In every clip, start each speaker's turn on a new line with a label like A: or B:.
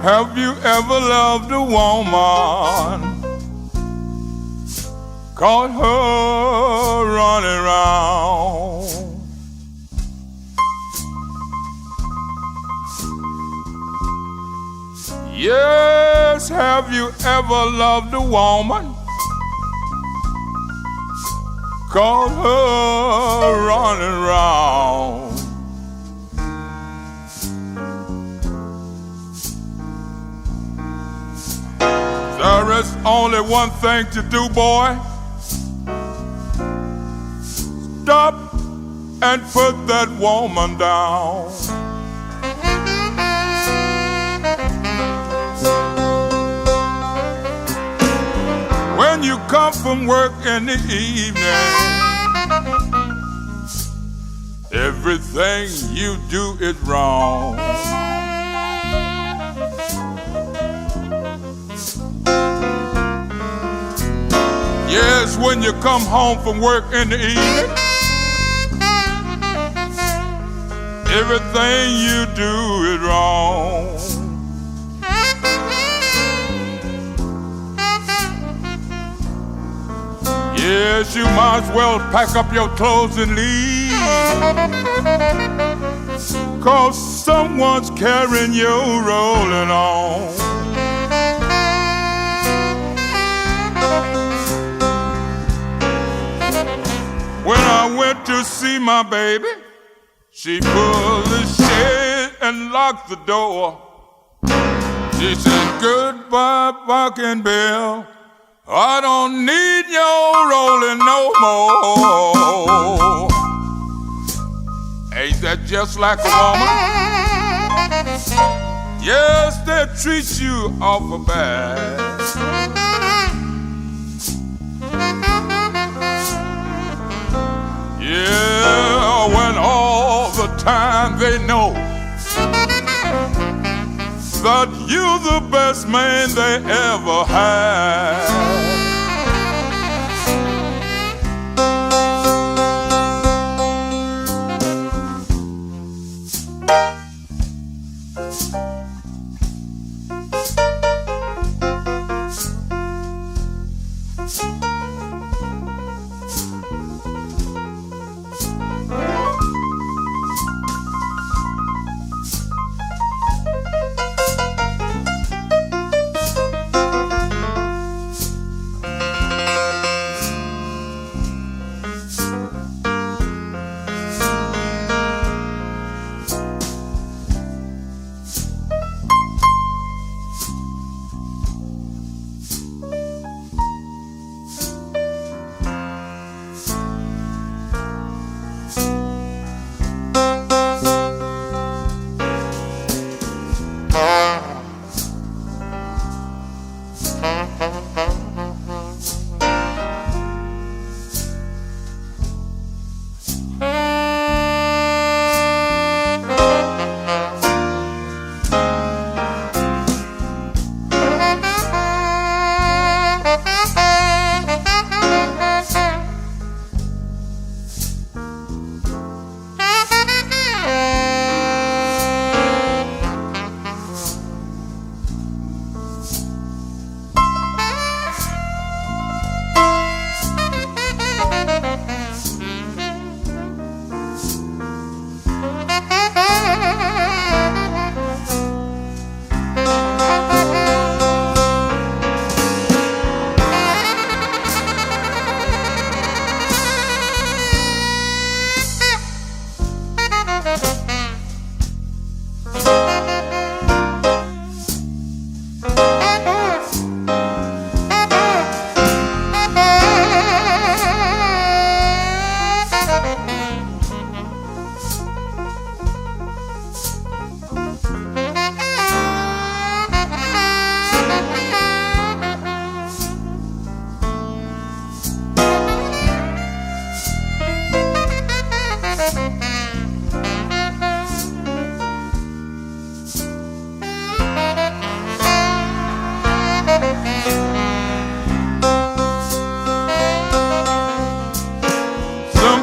A: Have you ever loved a woman? Caught her running around. Yes, have you ever loved a woman? Caught her running around. There is only one thing to do, boy. Stop and put that woman down. When you come from work in the evening, everything you do is wrong. Yes, when you come home from work in the evening, everything you do is wrong. Yes, you might as well pack up your clothes and leave, 'cause someone's carrying you rolling on. When I went to see my baby, she pulled the shade and locked the door. She said, "Goodbye, Barkin Bill. I don't need your rolling no more." Ain't that just like a woman? Yes, they treat you awful bad. Yeah, when all the time they know that you're the best man they ever had.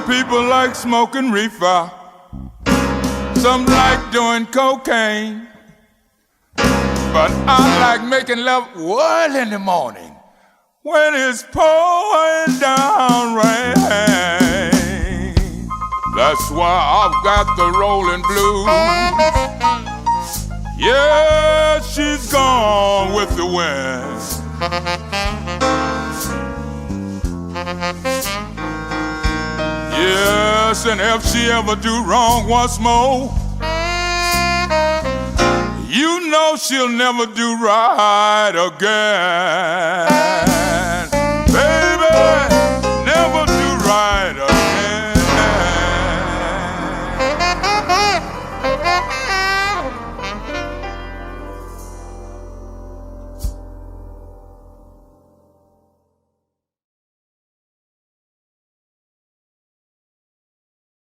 A: People like smoking reefer, some like doing cocaine. But I like making love early in the morning when it's pouring down rain. That's why I've got the rolling blues. Yeah, she's gone with the wind. Yes, and if she ever do wrong once more, you know she'll never do right again. Baby, never do right